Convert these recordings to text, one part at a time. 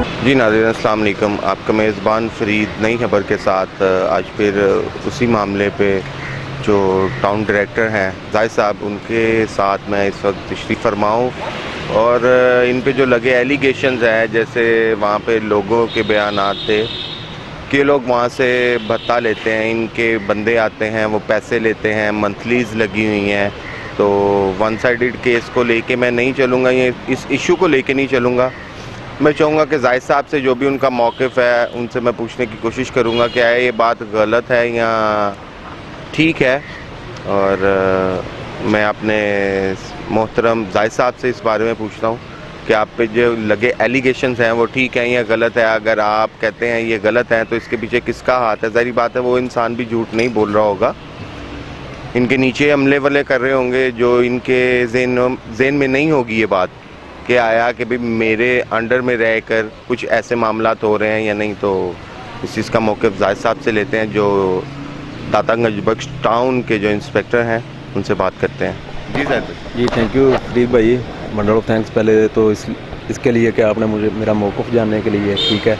जी नाज़रीन अस्सलाम वालेकुम। आपका मेज़बान फ़रीद नई खबर के साथ आज फिर उसी मामले पे जो टाउन डायरेक्टर हैं जाहिद साहब, उनके साथ मैं इस वक्त तशरीफ़ फरमाऊँ और इन पे जो लगे एलिगेशंस हैं, जैसे वहाँ पे लोगों के बयानात थे कि लोग वहाँ से भत्ता लेते हैं, इनके बंदे आते हैं वो पैसे लेते हैं, मंथलीज़ लगी हुई हैं। तो वन साइडेड केस को लेके मैं नहीं चलूँगा, ये इस इशू को लेके नहीं चलूँगा। मैं चाहूँगा कि जाहिद साहब से जो भी उनका मौक़िफ़ है उनसे मैं पूछने की कोशिश करूँगा कि ये बात गलत है या ठीक है। और मैं अपने मोहतरम जाहिद साहब से इस बारे में पूछता हूँ कि आप पे जो लगे एलिगेशंस हैं वो ठीक हैं या गलत है। अगर आप कहते हैं ये गलत है तो इसके पीछे किसका हाथ है? ज़ाहिर बात है वो इंसान भी झूठ नहीं बोल रहा होगा, इनके नीचे अमले वाले कर रहे होंगे जो इनके ज़हन में नहीं होगी ये बात कि आया कि भाई मेरे अंडर में रहकर कुछ ऐसे मामलात हो रहे हैं या नहीं। तो इस चीज़ का मौक़िफ़ जाहिद साहब से लेते हैं जो दातागंज बख्श टाउन के जो इंस्पेक्टर हैं, उनसे बात करते हैं। जी सर। जी थैंक यू फरीद भाई, बंडल ऑफ थैंक्स पहले तो इसके लिए कि आपने मुझे मेरा मौक़िफ़ जानने के लिए, ठीक है।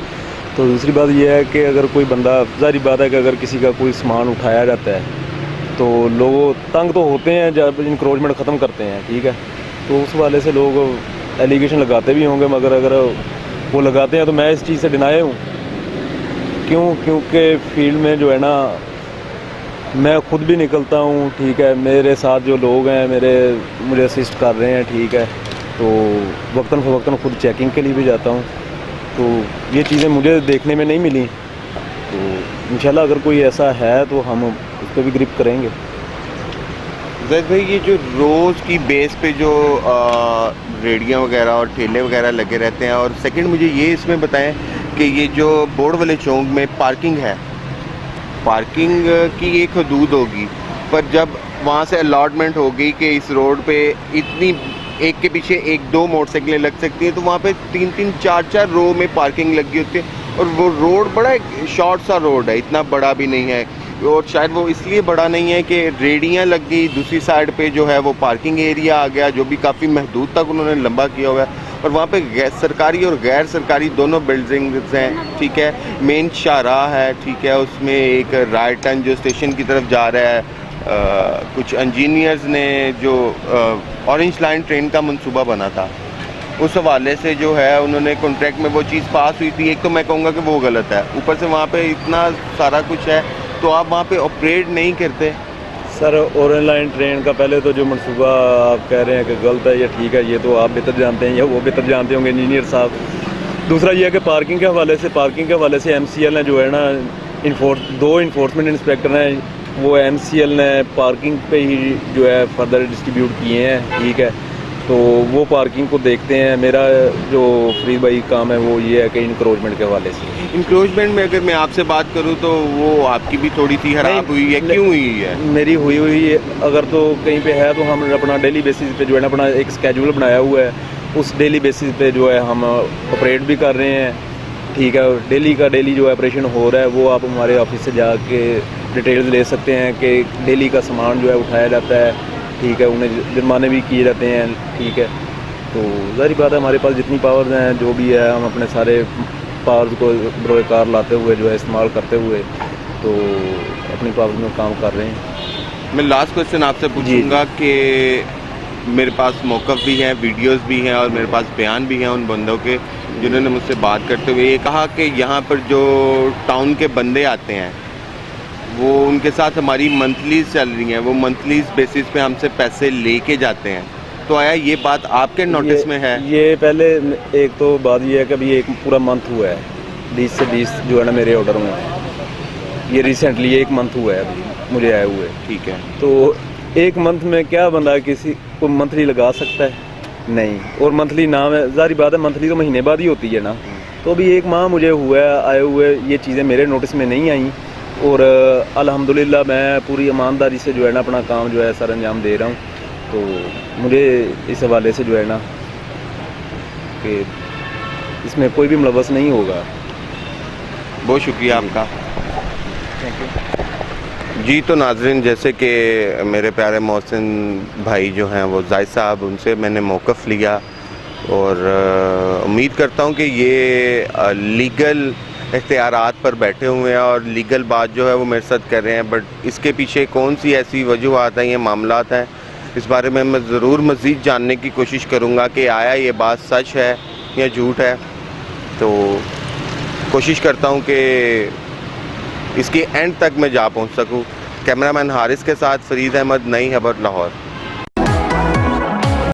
तो दूसरी बात यह है कि अगर कोई बंदा, ज़ाहिर बात है कि अगर किसी का कोई सामान उठाया जाता है तो लोग तंग तो होते हैं जब इंक्रोचमेंट ख़त्म करते हैं, ठीक है। तो उस वाले से लोग एलिगेशन लगाते भी होंगे, मगर अगर वो लगाते हैं तो मैं इस चीज़ से डिनाई हूँ। क्योंकि फील्ड में जो है ना, मैं ख़ुद भी निकलता हूँ, ठीक है। मेरे साथ जो लोग हैं मुझे असिस्ट कर रहे हैं, ठीक है। तो वक्तन फ़वक्तन ख़ुद चेकिंग के लिए भी जाता हूँ। तो ये चीज़ें मुझे देखने में नहीं मिली। तो इंशाल्लाह अगर कोई ऐसा है तो हम उस पर भी ग्रिप करेंगे। ज़ैद भाई, ये जो रोज़ की बेस पे जो रेडियाँ वगैरह और ठेले वगैरह लगे रहते हैं, और सेकंड मुझे ये इसमें बताएं कि ये जो बोर्ड वाले चौक में पार्किंग है, पार्किंग की एक हदूद होगी, पर जब वहाँ से अलॉटमेंट हो गई कि इस रोड पे इतनी एक के पीछे एक दो मोटरसाइकिलें लग सकती हैं, तो वहाँ पे 3-3 4-4 रो में पार्किंग लगी होती है। और वो रोड बड़ा शॉर्ट सा रोड है, इतना बड़ा भी नहीं है। और शायद वो इसलिए बड़ा नहीं है कि रेडियाँ लग गई, दूसरी साइड पे जो है वो पार्किंग एरिया आ गया, जो भी काफ़ी महदूद तक उन्होंने लंबा किया हुआ है। और वहाँ पे सरकारी और गैर सरकारी दोनों बिल्डिंग्स हैं, ठीक है। मेन शाहराह है, ठीक है। उसमें एक राइट टर्न जो स्टेशन की तरफ जा रहा है, कुछ इंजीनियर्स ने जो ऑरेंज लाइन ट्रेन का मंसूबा बना था, उस हवाले से जो है उन्होंने कॉन्ट्रैक्ट में वो चीज़ पास हुई थी। एक तो मैं कहूँगा कि वो गलत है, ऊपर से वहाँ पे इतना सारा कुछ है तो आप वहाँ पे ऑपरेट नहीं करते। सर, ऑरेंज लाइन ट्रेन का पहले तो जो मंसूबा आप कह रहे हैं कि गलत है या ठीक है, ये तो आप बेहतर जानते हैं या वो बेहतर जानते होंगे इंजीनियर साहब। दूसरा ये है कि पार्किंग के हवाले से MCL ने जो है ना, दो इन्फोर्समेंट इंस्पेक्टर हैं, वो MCL ने पार्किंग पे ही जो है फर्दर डिस्ट्रीब्यूट किए हैं, ठीक है। तो वो पार्किंग को देखते हैं। मेरा जो फरीद भाई काम है वो ये है कि इंक्रोचमेंट के हवाले से, इंक्रोचमेंट में अगर मैं आपसे बात करूं तो वो आपकी भी थोड़ी सी खराब हुई है, क्यों हुई है? मेरी हुई है। अगर तो कहीं पे है तो हम अपना डेली बेसिस पे जो है ना, अपना एक स्केड्यूल बनाया हुआ है, उस डेली बेसिस पे जो है हम ऑपरेट भी कर रहे हैं, ठीक है। डेली का डेली जो ऑपरेशन हो रहा है वो आप हमारे ऑफिस से जाके डिटेल्स ले सकते हैं कि डेली का सामान जो है उठाया जाता है, ठीक है। उन्हें जुर्माने भी किए जाते हैं, ठीक है। तो ज़ाहिर बात है हमारे पास जितनी पावर्स हैं जो भी है, हम अपने सारे पावर्स को बरोकार लाते हुए जो है इस्तेमाल करते हुए तो अपनी पावर्स में काम कर रहे हैं। मैं लास्ट क्वेश्चन आपसे पूछूंगा कि मेरे पास मौक़िफ़ भी हैं, वीडियोस भी हैं और मेरे पास बयान भी हैं उन बंदों के जिन्होंने मुझसे बात करते हुए ये कहा कि यहाँ पर जो टाउन के बंदे आते हैं वो उनके साथ हमारी मंथलीज़ चल रही हैं, वो मंथलीज़ बेसिस पे हमसे पैसे लेके जाते हैं। तो आया ये बात आपके नोटिस में है? ये पहले एक तो बात ये है कि अभी एक पूरा मंथ हुआ है, 20 से 20 जो है ना मेरे ऑर्डर में है। ये रिसेंटली 1 मंथ हुआ है अभी मुझे आए हुए, ठीक है। तो 1 मंथ में क्या बंदा किसी को मंथली लगा सकता है? नहीं। और मंथली नाम है, ज़ाहिर बात है मंथली तो महीने बाद ही होती है ना। तो अभी 1 माह मुझे हुआ है आए हुए, ये चीज़ें मेरे नोटिस में नहीं आई। और अल्हम्दुलिल्लाह मैं पूरी ईमानदारी से जो है ना अपना काम जो है सर अंजाम दे रहा हूँ। तो मुझे इस हवाले से जो है ना कि इसमें कोई भी मुलव्वस नहीं होगा। बहुत शुक्रिया आपका, थैंक यू। जी। तो नाज़रीन, जैसे कि मेरे प्यारे मोहसिन भाई जो हैं वो जाहिद साहब, उनसे मैंने मौक़िफ़ लिया और उम्मीद करता हूँ कि ये लीगल इख्तियारात पर बैठे हुए हैं और लीगल बात जो है वो मेरे साथ कर रहे हैं, बट इसके पीछे कौन सी ऐसी वजूहात हैं, ये मामलात हैं, इस बारे में मैं ज़रूर मज़ीद जानने की कोशिश करूँगा कि आया ये बात सच है या झूठ है। तो कोशिश करता हूँ कि इसके एंड तक मैं जा पहुँच सकूँ। कैमरामैन हारिस के साथ फरीद अहमद, नई खबर, लाहौर।